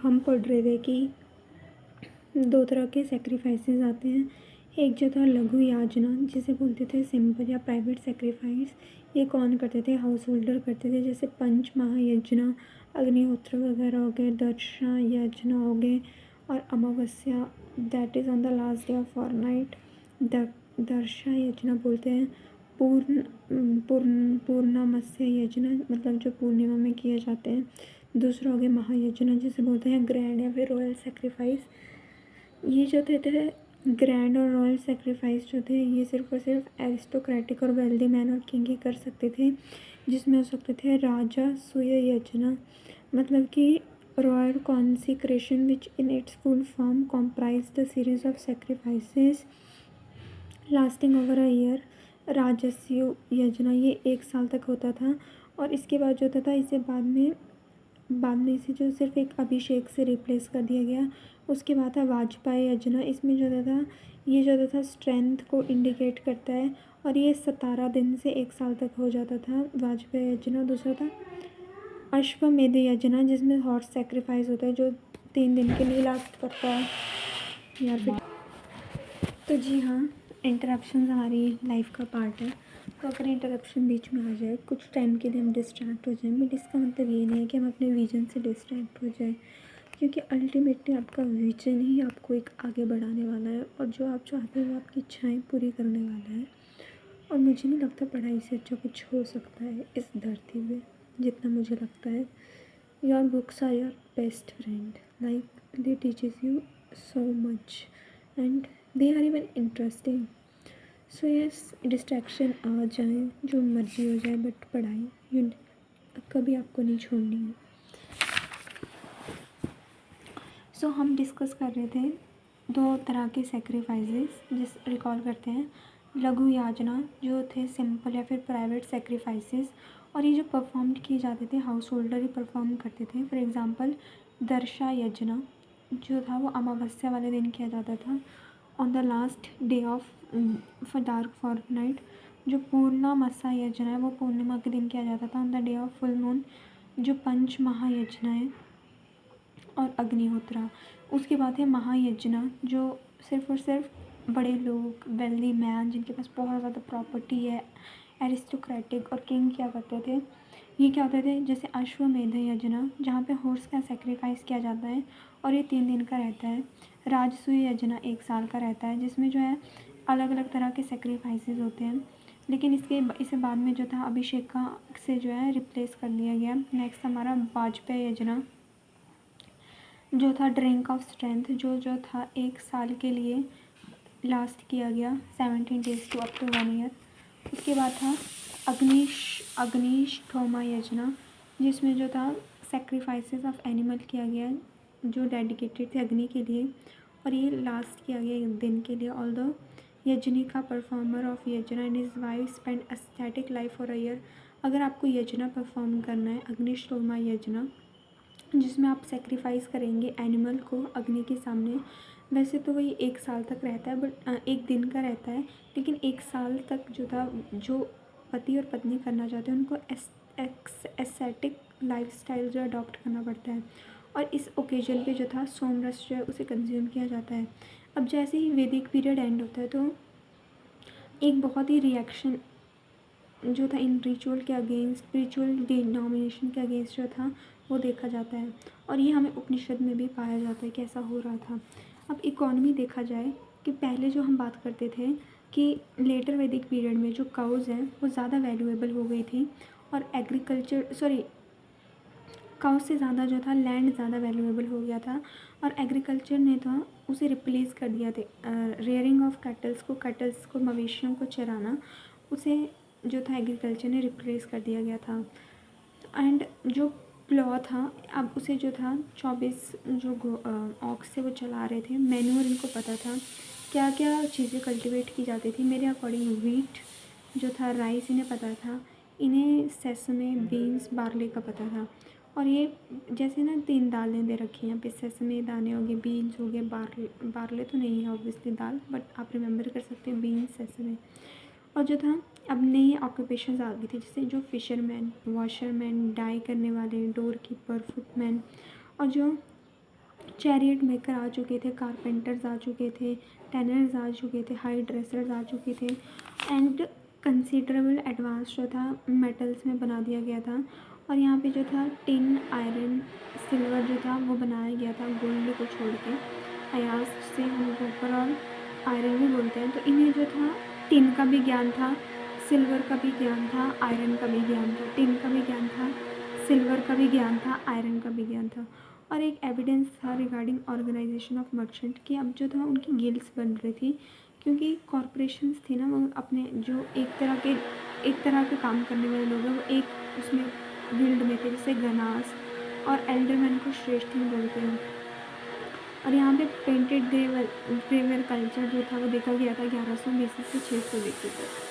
हम पढ़ रहे थे कि दो तरह के सेक्रीफाइसेस आते हैं। एक जो था लघु याचना, जिसे बोलते थे सिंपल या प्राइवेट सेक्रीफाइस। ये कौन करते थे? हाउस होल्डर करते थे, जैसे पंच महायज्ञ, अग्निहोत्र वगैरह हो गए, दर्शा यज्ञ हो गए, और अमावस्या that is on the last day of fortnight दर्शा यज्ञ बोलते हैं। पूर्णामास्य यज्ञ, मतलब जो पूर्णिमा में किए जाते हैं। दूसरा हो गया महायज्ञ, जिसे बोलते हैं ग्रैंड या फिर रॉयल सेक्रीफाइस। ये जो थे ग्रैंड और रॉयल सेक्रीफाइस जो थे, ये सिर्फ और सिर्फ एरिस्टोक्रेटिक और वेल्दी मैन और किंग ही कर सकते थे, जिसमें हो सकते थे राजा सूय यज्ञ, मतलब कि royal consecration which in its full form comprise the series of sacrifices lasting over a year. राजस्व यज्ञ ये 1 साल तक होता था, और इसके बाद जो होता था, इसे बाद में इसे जो सिर्फ एक अभिषेक से रिप्लेस कर दिया गया। उसके बाद था वाजपेयी यज्ञ। इसमें जो होता था, ये जो होता था स्ट्रेंथ को इंडिकेट करता है, और ये 17 दिन से 1 साल तक हो जाता था वाजपेयी यज्ञ। दूसरा था अश्वमेध यज्ञ, जिसमें हॉर्स सेक्रीफाइस होता है, जो 3 दिन के लिए लास्ट करता है। या फिर तो जी हाँ, इंटरप्शन हमारी लाइफ का पार्ट है। तो अगर इंटरप्शन बीच में आ जाए, कुछ टाइम के लिए हम डिस्ट्रैक्ट हो जाएं, बट इसका मतलब ये नहीं है कि हम अपने विजन से डिस्ट्रैक्ट हो जाएं, क्योंकि अल्टीमेटली आपका विजन ही आपको एक आगे बढ़ाने वाला है, और जो आप चाहते हो वो आपकी इच्छाएं पूरी करने वाला है। और मुझे नहीं लगता पढ़ाई से अच्छा कुछ हो सकता है इस धरती पे, जितना मुझे लगता है। Your books are your best friend, like they teaches you so much and they are even interesting. So yes, distraction आ जाए, जो मर्जी हो जाए, बट पढ़ाई कभी आपको नहीं छोड़नी है। सो हम डिस्कस कर रहे थे 2 तरह के सेक्रीफाइसेस, जिस रिकॉल करते हैं। लघु याचना जो थे सिंपल या फिर प्राइवेट सेक्रीफाइसेस, और ये जो परफॉर्म किए जाते थे हाउस होल्डर ही परफॉर्म करते थे। फॉर एग्ज़ाम्पल दर्शा यज्ञ जो था वो अमावस्या वाले दिन किया जाता था, on the last day of dark fortnight. जो पूर्णामासा यज्ञ है वो पूर्णिमा के दिन किया जाता था, on the day of full moon. जो पंच महायज्ञ है और अग्निहोत्रा। उसके बाद है महायज्ञ, जो सिर्फ और सिर्फ बड़े लोग, वेल्दी मैन, जिनके पास बहुत ज़्यादा प्रॉपर्टी है, एरिस्टोक्रेटिक और किंग क्या करते थे। ये क्या होते थे, जैसे अश्वमेध यज्ञ, जहाँ पे हॉर्स का सेक्रीफाइस किया जाता है, और ये 3 दिन का रहता है। राजसूय यज्ञ 1 साल का रहता है, जिसमें जो है अलग अलग तरह के सेक्रीफाइसेस होते हैं, लेकिन इसे बाद में जो था अभिषेक का से जो है रिप्लेस कर दिया गया। नेक्स्ट हमारा वाजपेयी यज्ञ जो था ड्रिंक ऑफ स्ट्रेंथ, जो था 1 साल के लिए लास्ट किया गया, 17 days to up to 1 year. उसके बाद था अग्निष्ठोमा यज्ञ, जिसमें जो था सेक्रीफाइसेस ऑफ एनिमल किया गया, जो डेडिकेटेड थे अग्नि के लिए, और ये लास्ट किया गया 1 दिन के लिए। ऑल्दो यज्ञिका परफॉर्मर ऑफ यज्ञ and is wife spend aesthetic life for a year. अगर आपको यज्ञ परफॉर्म करना है, अग्निष्ठोमा यज्ञ, जिसमें आप सेक्रीफाइस करेंगे एनिमल को अग्नि के सामने, वैसे तो वही 1 साल तक रहता है, बट 1 दिन का रहता है, लेकिन 1 साल तक जो था, जो पति और पत्नी करना चाहते हैं उनको एस्थेटिक लाइफस्टाइल जो अडॉप्ट करना पड़ता है, और इस ओकेजन पे जो था सोमरस जो है उसे कंज्यूम किया जाता है। अब जैसे ही वैदिक पीरियड एंड होता है, तो एक बहुत ही रिएक्शन जो था इन रिचुअल के अगेंस्ट, स्पिरिचुअल डिनोमिनेशन के अगेंस्ट जो था वो देखा जाता है, और ये हमें उपनिषद में भी पाया जाता है कि ऐसा हो रहा था। अब इकॉनमी देखा जाए, कि पहले जो हम बात करते थे कि लेटर वैदिक पीरियड में जो काउज़ हैं वो ज़्यादा वैल्यूएबल हो गई थी, और काउज से ज़्यादा जो था लैंड ज़्यादा वैल्यूएबल हो गया था, और एग्रीकल्चर ने तो उसे रिप्लेस कर दिया था। रेयरिंग ऑफ कैटल्स को मवेशियों को चराना, उसे जो था एग्रीकल्चर ने रिप्लेस कर दिया गया था। एंड जो प्लॉ था, अब उसे जो था 24 जो ऑक्स से वो चला रहे थे। मैन्योर इनको पता था क्या क्या चीज़ें कल्टीवेट की जाती थी। मेरे अकॉर्डिंग वीट जो था, राइस इन्हें पता था, इन्हें सेसमे, बीन्स, बार्ले का पता था। और ये जैसे ना 3 दालें दे रखी हैं यहाँ पे, सेसमे दाने हो गए, बीन्स हो गए, बार्ले तो नहीं है ऑब्वियसली दाल, बट आप रिमेंबर कर सकते हैं बीन्स, सेसमे। और जो था अब नई ऑक्यूपेशंस आ गई थी, जैसे जो फिशरमैन, वॉशरमैन, डाई करने वाले, डोर कीपर, फुटमैन, और जो चैरियट मेकर आ चुके थे, कारपेंटर्स आ चुके थे, टेनर्स आ चुके थे, हाई ड्रेसर्स आ चुके थे एंड कंसीडरेबल एडवांस जो था मेटल्स में बना दिया गया था। और यहाँ पे जो था टिन, आयरन, सिल्वर जो था वो बनाया गया था गोल्ड को छोड़ के। अयास से हम कॉपर और आयरन भी बोलते हैं। तो इन्हें जो था टिन का भी ज्ञान था, सिल्वर का भी ज्ञान था, आयरन का भी ज्ञान था। टिन का भी ज्ञान था, सिल्वर का भी ज्ञान था, आयरन का भी ज्ञान था। और एक एविडेंस था रिगार्डिंग ऑर्गेनाइजेशन ऑफ मर्चेंट कि अब जो था उनकी गिल्ड्स बन रही थी, क्योंकि कॉरपोरेशंस थी ना, वो अपने जो एक तरह के काम करने वाले लोग हैं वो एक उसमें गिल्ड में थे, जैसे गनास और एल्डरमैन को श्रेष्ठ बोलते हैं। और यहाँ पे पेंटेड ग्रेवर कल्चर जो था वो देखा गया था 1100 BC से 600 BC तक।